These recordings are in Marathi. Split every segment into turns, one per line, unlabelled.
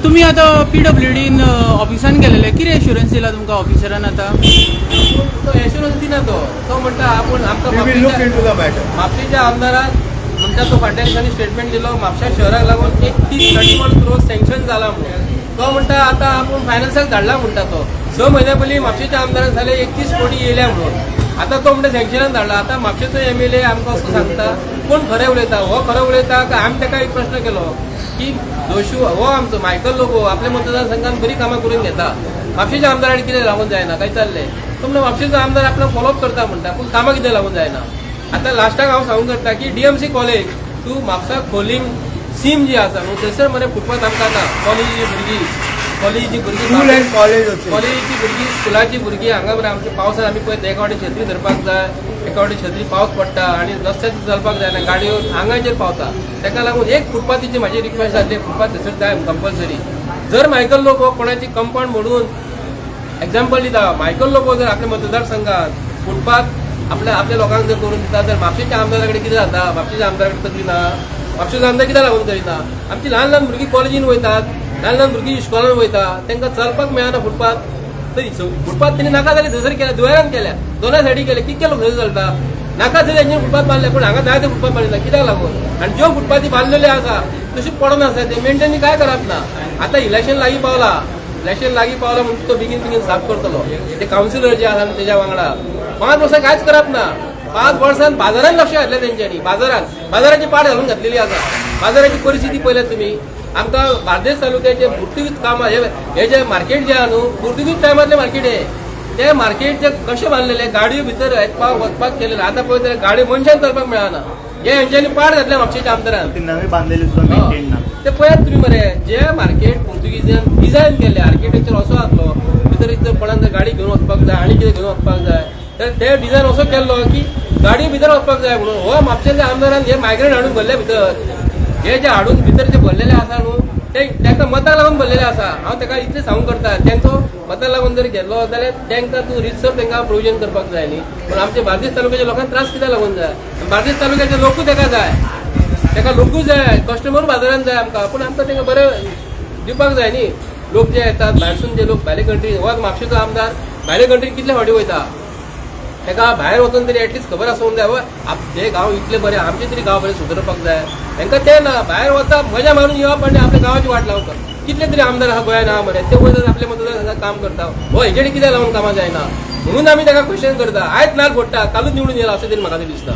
तुम्ही आता PWD ऑफिसान गेलेले, कितें एश्युरन्स दिला तुमकां ऑफिसरान आतां?
तो एश्युरन्स दिना तो म्हणटा आपूण आमकां म्हापशेच्या आमदाराक म्हणटा तो फाटल्या दिसांनी स्टेटमेंट दिलो म्हापशा शहराक लागून 31 crore सँक्शन जाला म्हणून. तो म्हणटा आतां आपूण फायनान्साक धाडला म्हणटा तो. 6 म्हयन्या पयलीं म्हापशेच्या आमदाराक जाले 31 कोटी येयल्या म्हणून. आतां तो म्हणटा सँक्शनान धाडला. आतां म्हापशेचो MLA आमकां असो सांगता कोण खरें उलयता, हो खरो उलयता काय? आमी ताका एक प्रश्न केलो की जोशू हो आमचो मायकल लोबो आपल्या मतदारसंघात बरी कामां करून घेता, म्हापशेच्या आमदाराक कितें लागून जायना काय चाललें? तो म्हणटा म्हापशेचो आमदार आपल्याक फॉलोअप करता म्हणटा, पूण कामां कितें लागून जायना? आतां लास्टाक हांव सांगूंक करता की DMC कॉलेज तूं म्हापसा खोलींग सीम जी आसा न्हू थंयसर मरे फुटपाथ आमकां ना. कॉलेजीची भुरगीं स्कुलाची भुरगीं हांगा मरे आमच्या पावसान आमी पळय एका वाटेन छत्री धरपाक जाय, एका वाटेन छत्री पावस पडटा आनी रस्त्यार चलपाक जायना, गाडयो हांगाचेर पावता. ताका लागून एक फुटपाथीची म्हाजी रिक्वेस्ट आसली, फुटपाथ थंयसर जाय कंपल्सरी. जर मायकल लोबो कोणाची कंपाउंड मोडून एक्झाम्पल दिता, मायकल लोबो जर आपल्या मतदारसंघात फुटपाथ आपल्या लोकांक जर करून दिता तर म्हापशेच्या आमदारा कडेन कितें जाता? म्हापशेच्या आमदारा कडेन तकली ना. म्हापशेचो आमदार कित्याक लागून करिना? आमची ल्हान ल्हान भुरगीं कॉलेजीन वयतात, ल्हान ल्हान भुरगीं इस्कॉलान वयता, तांकां चलपाक मेळना फुटपाथ. तरी फुटपाथ तेणी नाका जाल्यार थंयसर केल्या, दुवेरान केल्या, दोनाय सायडी केल्या. कितके लोक थंय चलता? नाका थंय तेंच्यानी फुटपाथ बांदले, पूण हांगा जाय ते फुटपाथ बांदिना. कित्याक लागून? आनी ज्यो फुटपाथी बांदलेल्यो आसा तश्यो पडून आसा ते मेंटेन काय करप ना. आतां इलेक्शन लागीं पावला म्हणून तो बेगीन साफ करतलो. ते कावन्सिलर जे आसा तेज्या वांगडा 5 वर्सां कांयच करप ना. 5 वर्सांत बाजारान लक्ष घातलें तेंच्यांनी. बाजाराची पाड घालून घातलेली आसा. बाजाराची परिस्थिती पळयल्यात तुमी. आमकां बार्देस तालुक्याचे पुर्तुगीज कामां हे जे मार्केट जे आहा न्हू पुर्तुगीज टायमातले मार्केट ते मार्केट जे कशें बांदलेले, गाडयो भितर येवपाक वचपाक केलेले. आतां पळय जाल्यार गाडयो मनशान चलपाक मेळना. हे हेंच्यांनी पाड घातले म्हापशेच्या आमदारान.
नवी बांधलेली सुद्धा मेंटेन ना.
ते पळयात तुमी मरे, जे मार्केट पुर्तुगीजान डिझायन केले, आर्किटेक्चर असो आसलो, भितर कोणाक जर गाडी घेवन वचपाक जाय आनी कितें घेवन वचपाक जाय तर ते डिझायन असो केल्लो की गाडी भितर वचपाक जाय म्हणून. हो म्हापशेच्या आमदारान हे मायग्रेंट हाडून भरले भितर. हे जे हाडून भितर जे भरलेले आसा न्हू ते तांकां मताक लागून भरलेले आसा. हांव ताका इतलें सांगूंक करता, तांचो मताक लागून जर घेतलो जाल्यार तांकां तूं रितसर तांकां प्रोविजन करपाक जाय न्ही. पूण आमच्या बार्देस तालुक्याच्या लोकांक त्रास कित्याक लागून जाय? बार्देस तालुक्याचे लोकूय ताका जाय, ताका लोकूय जाय, कस्टमर बाजारान जाय आमकां. पूण आमकां तांकां बरें दिवपाक जाय न्ही. लोक जे येतात भायरसून, जे लोक भायले कंट्री, हो म्हापशेचो आमदार भायले कंट्रीन कितले फावटी वयता, ताका भायर वचून तरी एटलीस्ट खबर आसूंक जाय हे गांव इतले बरे, आमचे तरी गांव बरे सुदरपाक जाय. तांकां ते ना, भायर वचप मजा मारून येवप आनी आपल्या गांवाची वाट लावप. कितले तरी आमदार आहा गोंयान आहा मरे, ते वयतात आपल्या मतदारसंघात काम करता. हो हेजेडी कित्याक लागून कामां जायना म्हणून आमी ताका क्वेश्चन करता. आयज नाल फोडटा, कालूच निवडून येयला अशें तरी म्हाका तरी दिसता.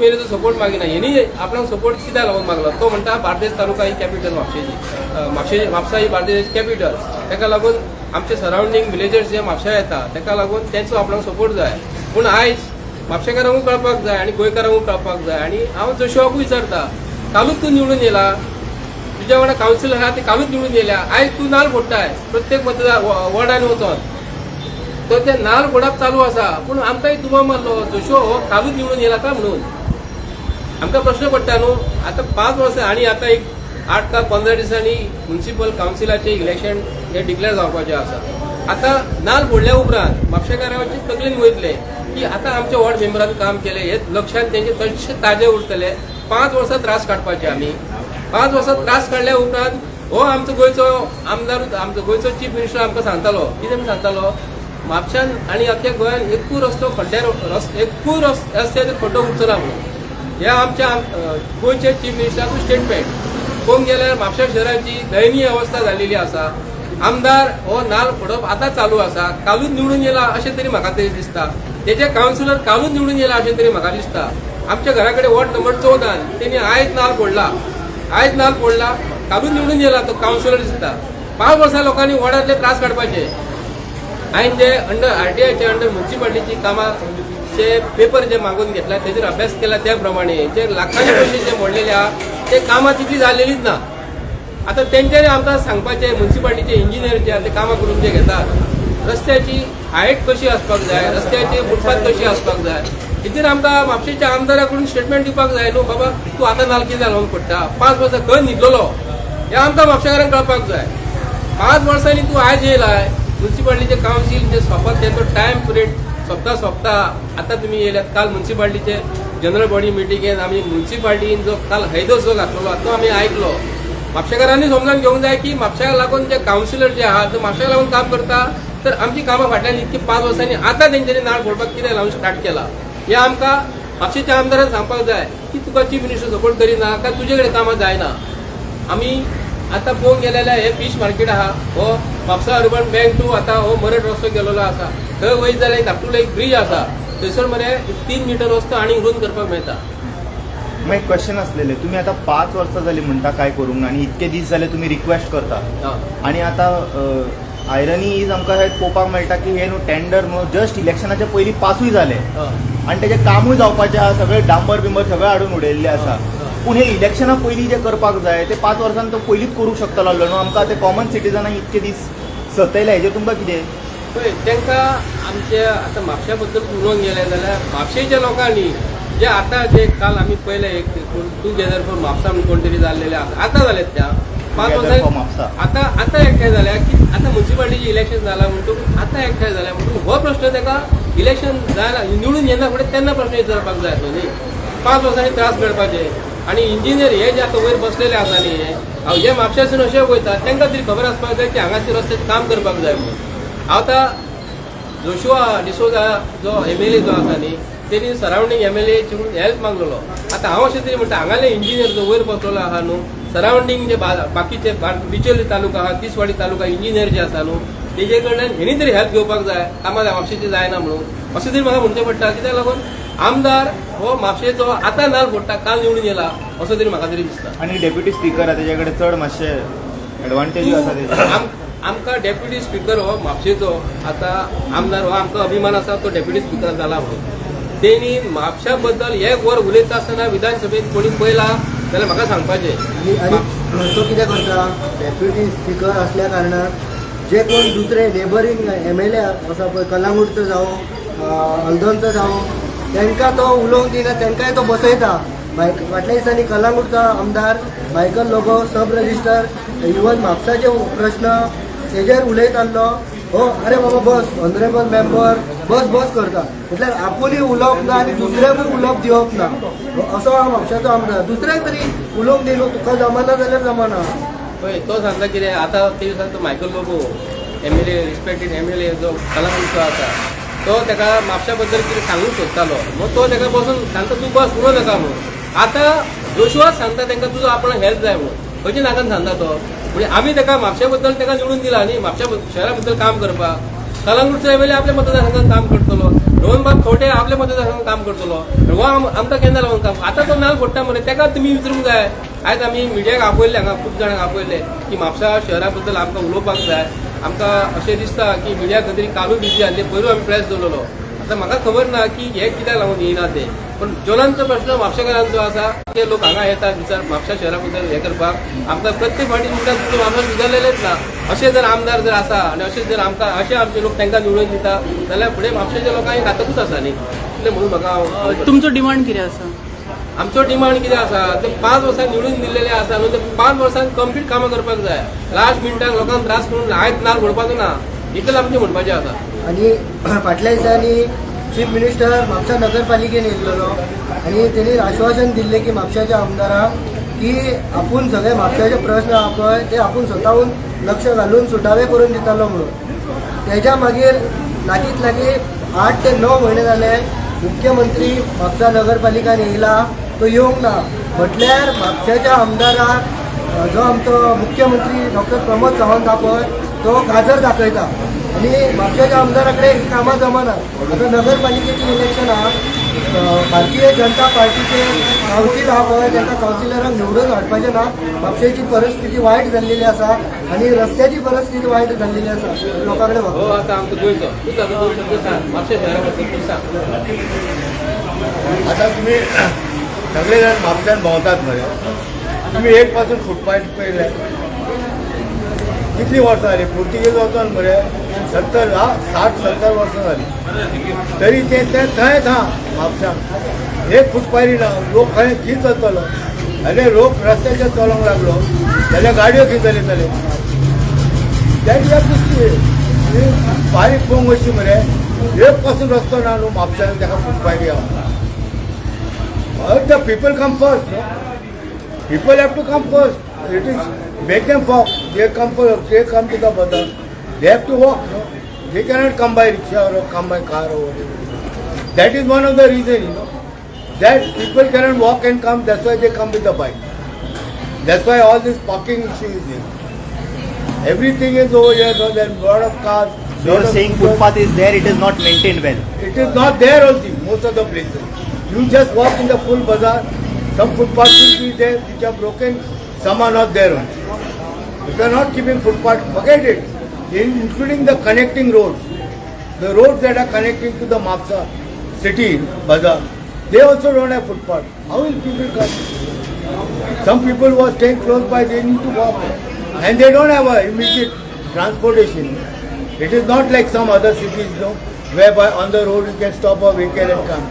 मेरेचो सपोर्ट मागिना, हेणी आपणाक सपोर्ट कित्याक लागून मागलो? तो म्हणटा बार्देस तालुका ही कॅपिटल म्हापसा ही बार्देस कॅपिटल. ताका लागून आमचे सरावंडींग विलेजर्स जे म्हापशा येता ताका लागून तेंचो आपणाक सपोर्ट जाय. पूण आयज म्हापशेकारांकूय कळपाक जाय आनी गोंयकारांकूय कळपाक जाय. आनी हांव जोशुआकूय विचारता, कालूच तूं निवडून येयला, तुज्या वांगडा कावन्सिलर आहा ते कालूच निवडून येयल्या, आयज तूं नाल फोडटाय प्रत्येक मतदार वॉर्डान वचोन, तर ते नाल फोडप चालू आसा. पूण आमकांय दुबाव मारलो, जोशुआ हो कालूच निवडून येयला काय म्हणून. आमकां प्रश्न पडटा न्हू. आतां 5 वर्सां आनी आतां एक 8 का 15 दिसांनी म्युनिसिपल कावन्सिलाचें इलेक्शन हे डिक्लेअर जावपाचें आसा. आतां नाल फोडल्या उपरांत म्हापशेकारांचे तकलेन वयतले की आतां आमच्या वॉर्ड मेंबरान काम केलें हे लक्षांत तेंचे तशें ताजे उरतले. 5 वर्सां त्रास काडपाचे आमी. 5 वर्सां त्रास काडल्या उपरांत हो आमचो गोंयचो आमदार, आमचो गोंयचो चीफ मिनिस्टर आमकां सांगतालो, कितें सांगतालो, म्हापशान आनी अख्ख्या गोंयान एकूय रस्तो खड्ड्यार एकूय रस्त्याचेर खड्डो उरचो ना म्हणून. हे आमच्या गोंयचे चीफ मिनिस्टराचो स्टेटमेंट. पळोवंक गेल्यार म्हापशा शहराची दयनीय अवस्था जाल्लेली आसा. आमदार हो नाल फोडप आतां चालू आसा. कालूच निवडून येयला अशें तरी म्हाका तरी दिसता. तेजे कावन्सिलर कालूच निवडून येयला अशें तरी म्हाका दिसता. आमच्या घरा कडेन वॉर्ड नंबर 14 तेणी आयज नाल फोडला, कालूच निवडून येयला तो कावन्सिलर दिसता. 5 वर्सां लोकांनी वॉर्डांतले त्रास काडपाचे. हांवें जे अंडर RTIचे अंडर म्युनिसिपालिटीची कामाचे पेपर जे मागून घेतला तेजेर अभ्यास केला, त्या प्रमाणे जे लाखांनी पयशे जे मोडलेले आहा ते कामां तितली जाल्लेलीच ना. आतां तेंच्यांनी आमकां सांगपाचें, म्युनिसिपालिटीचे इंजिनियर जे आहा ते कामां करून जे घेतात, रस्त्याची हायट कशी आसपाक जाय, रस्त्याची फुटपाथ कशी आसपाक जाय, हेचेर आमकां म्हापशेच्या आमदाराकडून स्टेटमेंट दिवपाक जाय न्हू. बाबा तूं आतां नाल कितें लागून पडटा, 5 वर्सां खंय न्हिदलेलो हें आमकां म्हापशेकारांक कळपाक जाय. 5 वर्सांनी तूं आयज येयलाय, म्युनिसिपालिटीचे कावन्सील जे सोंपत तेंचो टायम पिरियड सोंपता. आतां तुमी येयल्यात, काल म्युनिसिपालिटीचे जनरल बॉडी मिटिंगेन आमी म्युनिसिपालिटीन जो काल हैदो जो घातलेलो तो आमी आयकलो. म्हापशेकारांनी समजून घेवंक जाय की म्हापश्याक लागून जे कावन्सिलर जे आहात ते म्हापश्याक लागून काम करता तर आमची कामां फाटल्यान इतकी 5 वर्सांनी आतां तेंच्यांनी नाळ फोडपाक कितें लावन स्टार्ट केला हे आमकां म्हापशेच्या आमदारान सांगपाक जाय की तुका चीफ मिनिस्टर सपोर्ट करिना काय तुजे कडेन कामां जायना. आमी आतां पळोवंक गेले जाल्यार हे फीश मार्केट आहा हो म्हापसा अर्बन बँक टू आतां हो मरड रस्तो गेलेलो आसा. थंय वयत जाल्यार धाकटुलो एक ब्रीज आसा थंयसर मरे 3 मीटर रस्तो आनी उरून करपाक मेळटा.
मग एक क्वेश्चन असलेले तुम्ही आता 5 वर्सां जाली म्हणटा काय करूंक ना आणि इतके दीस जाले तुम्ही रिक्वेस्ट करता आणि आता आयरनी इज आमकां हे पळोवपाक मेळटा की हे न्हू टेंडर न्हू जस्ट इलेक्शनाच्या पयलीं पासूय जाले आणि तेजें कामूय जावपाचें आहा सगळें डांबर बिंबर सगळें हाडून उडयल्लें आसा. पूण हे इलेक्शना पयलीं जे करपाक जाय ते 5 वर्सांनी तो पयलींच करूंक शकतलो न्हू. आमकां ते कॉमन सिटीजनाक इतके दीस सतयले हेजेर तुमकां कितें
पळय तांकां आमचे आतां म्हापश्या बद्दल उलोवंक गेलें जाल्यार म्हापशेच्या लोकांनी जे आतां जे काल आमी पळयले एक टुगेदर फॉर म्हापसा म्हणून कोण तरी जाल्लेले आतां जालेत त्या 5 वर्सांनी आतां एकठांय जाल्या की आतां म्युन्सिपालिटीचें इलेक्शन जालां म्हणटकूच आतां एकठांय जाल्या म्हणटकूच हो प्रश्न ताका इलेक्शन जायना निवडून येना फुडें तेन्ना प्रश्न विचारपाक जाय तो न्ही. 5 वर्सांनी त्रास मेळपाचे आणि इंजिनियर हे जे आतां वयर बसलेले आसा न्ही जे म्हापश्यासून अशे वयता तांकां तरी खबर आसपाक जाय की हांगासर रस्त्याचें काम करपाक जाय म्हणून. हांव आतां जोशुआ डिसोजा जो MLA जो आसा न्ही तेणी सरावंडींग MLA म्हणून हेल्प मागलेलो. आतां हांव अशें तरी म्हणटा हांगाले इंजिनियर जो वयर बसलेलो आहा न्हू सरावंडींग जे बाकीचे बिचोली तालुका आहा तिसवाडी तालुका इंजिनियर जे आसा न्हू तेजे कडल्यान हेणी तरी हेल्प घेवपाक जाय कामां म्हापशेची जायना म्हणून अशें तरी म्हाका म्हणचें पडटा. कित्याक लागून आमदार हो म्हापशेचो आतां नाल फोडटा काल निवडून येयला असो तरी म्हाका तरी दिसता.
आणि डेप्युटी स्पीकर तेजे कडेन चड मातशें एडवांटेज आसा तेजे.
आमकां डेप्युटी स्पीकर हो म्हापशेचो आतां आमदार हो आमकां अभिमान आसा तो डेप्युटी स्पीकर जाला म्हणून. तेणी म्हापशा बद्दल एक वर उलयता आसतना विधानसभेत कोणी पळयला जाल्यार म्हाका सांगपाचें.
आणि तो कितें करता डेप्युटी स्पीकर असल्या कारणान जे कोण दुसरे नेबरींग MLA आसा पळय कलांगूटचो जावं हल्दोनचो जावं तांकां तो उलोवंक दिना तांकांय तो बसयता. फाटल्या दिसांनी कलांगूटचा आमदार मायकल लोबो सब रजिस्टर इवन म्हापसाचे प्रश्न तेजेर उलयत आसलो. हो अरे बाबा बस ऑनरेबल मेंबर बस करता म्हटल्यार आपुणूय उलोवप ना आनी दुसऱ्याकूय उलोवप दिवप ना असो हा म्हापशाचो आमदार. दुसऱ्याक तरी उलोवंक दी न्हू तुका जमना जाल्यार जमना.
पळय तो सांगता कितें आतां ते दिसांनी तो Michael Lobo MLA respected MLA जो कलांगूटचो आसा तो ताका म्हापशा बद्दल कितें सांगूंक सोदतालो मग तो ताका बसून सांगता तूं बस उरो नाका म्हणून. आतां जोशुआ सांगता तांकां तुजो आपणाक हेल्प जाय म्हणून खंयच्या नाकान सांगता तो म्हणजे आमी ताका म्हापशा बद्दल ताका निवडून दिला न्ही म्हापशा शहरा बद्दल काम करपाक. कलांगूटचो MLA आपल्या मतदारसंघात काम करतलो रोहनबाब खंवटे आपल्या मतदारसंघात काम करतलो हो आमकां केन्ना लागून काम आतां तो नाल फोडटा मरे ताका तुमी विचारूंक जाय. आयज आमी मिडियाक आपयले हांगा खूब जाणांक आपयले की म्हापसा शहरा बद्दल आमकां उलोवपाक जाय. आमकां अशें दिसता की मिडिया खंय तरी कालूय बिजी आसली पयरूय आमी प्रेस दवरलो. आतां म्हाका खबर ना की हे कित्याक लागून येयना ते पण ज्वलंत प्रश्न म्हापशेकारांचो आसा ते लोक हांगा येतात विचार म्हापशा शहरा बद्दल हें करपाक आमकां प्रत्येक फावटी म्हणटा तुमी म्हापसा सुदारलेलेच ना. अशें जर आमदार जर आसा आनी अशें जर आमकां अशें आमचे लोक तांकां निवडून दिता जाल्यार फुडें म्हापशेच्या लोकांक घातकूच आसा न्ही. कितें म्हणून म्हाका
तुमचो डिमांड कितें आसा?
आमचो डिमांड कितें आसा ते 5 वर्सां निवडून दिल्लेले आसा न्हू ते 5 वर्सांत कंप्लीट कामां करपाक जाय. लास्ट मिनटाक लोकांक त्रास करून आयज नाल फोडपाचो ना इतलें आमचें म्हणपाचें आसा.
आणि फाटल्या दिसांनी चीफ मिनिस्टर म्हापसा नगरपालिकेन येयल्लो आणि त्यांनी आश्वासन दिल्लें की म्हापशाच्या आमदाराक की आपूण सगळे म्हापशाचे प्रश्न आहा पळय ते आपूण स्वताहून लक्ष घालून सुटावे करून दितालो म्हणून. तेच्या मागीर लागींच लागीं 8 ते 9 म्हयने जाले मुख्यमंत्री म्हापसा नगरपालिकान येयला तो येवंक ना म्हटल्यार म्हापशाच्या आमदाराक जो आमचो मुख्यमंत्री डॉक्टर प्रमोद सावंत आहा पळय तो गाजर दाखयता आणि म्हापशाच्या आमदारा कडेन ही कामां जमना. आतां नगरपालिकेची इलेक्शन आहा भारतीय जनता पार्टीचे कावन्सील आहा पळय तांकां कावन्सिलरांक निवडून हाडपाचें ना. म्हापशेची परिस्थिती वायट जाल्लेली आसा आणि रस्त्याची परिस्थिती वायट जाल्लेली आसा लोकां कडेन.
हो आतां आमकां गोंयचो तूं आतां 2 शब्द सांग म्हापशा शहरा बद्दल तूं सांग.
आता तुम्ही सगळेजण म्हापशान भोंवतात मरे तुम्ही एक पासून फुटपाथ पयले कितली वर्सां जाली पुर्तुगेज वचोन मरे 60-70 वर्सां जाली तरी ते थंय म्हापशान एक फुटपाथी ना. लोक खंय खींच चलतलो आनी लोक रस्त्याचेर चलोंक लागलो जाल्यार गाडयो खंय चलयतले त्याची बारीक पळोवंक अशी मरे एक पासून रस्तो ना न्हू म्हापशान ताका फुटपाथी आहा. The people come first. People have to come first. it is make them walk. They come to the bazaar. They have to walk. No? They cannot come by rickshaw or come by car or whatever. That is one of the reasons, that people cannot walk and come. That's why they come with the bike. That's why all this parking issue is there. Everything is over here. So there are a lot of cars.
So you're saying footpath is there, it is not maintained well.
It is not there also, most of the places. You just walk in the full bazaar, some footpaths will be there which are broken, some are not there also. If you are not keeping footpath, forget it. Including the connecting roads. The roads that are connecting to the Mapsa city, bazaar, they also don't have footpath. How will people come? Some people who are staying close by, they need to walk. And they don't have a immediate transportation. It is not like some other cities, whereby on the road you can stop a vehicle and come.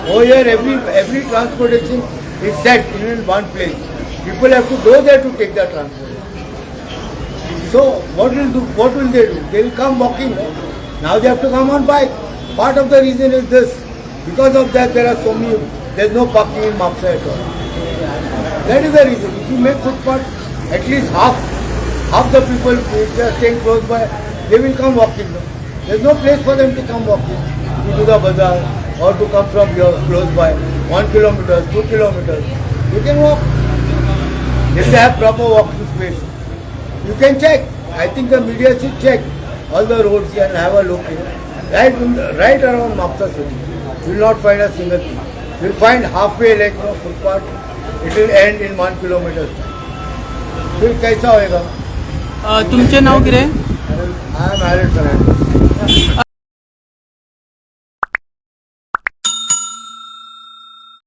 Over here, every transportation is set in one place. People have to go there to take the transportation. So what will they do? They will come walking. Now they have to come on bike. Part of the reason is this. Because of that, there is no parking in Mapsa at all. That is the reason. If you make footpath, at least half the people who are staying close by, they will come walking. There is no place for them to come walking to the bazaar or to come from here close by 1 kilometer, 2 kilometers. You can walk. If they have proper walking space, you can check. I think the media should check all the roads and have a look. Right around Mapsa city, you will not find a single thing. You will find halfway like footpath. It will end in 1 kilometer. फिर कैसा होएगा?
तुमचे नाव कितें?
I am Aaron Fernandez.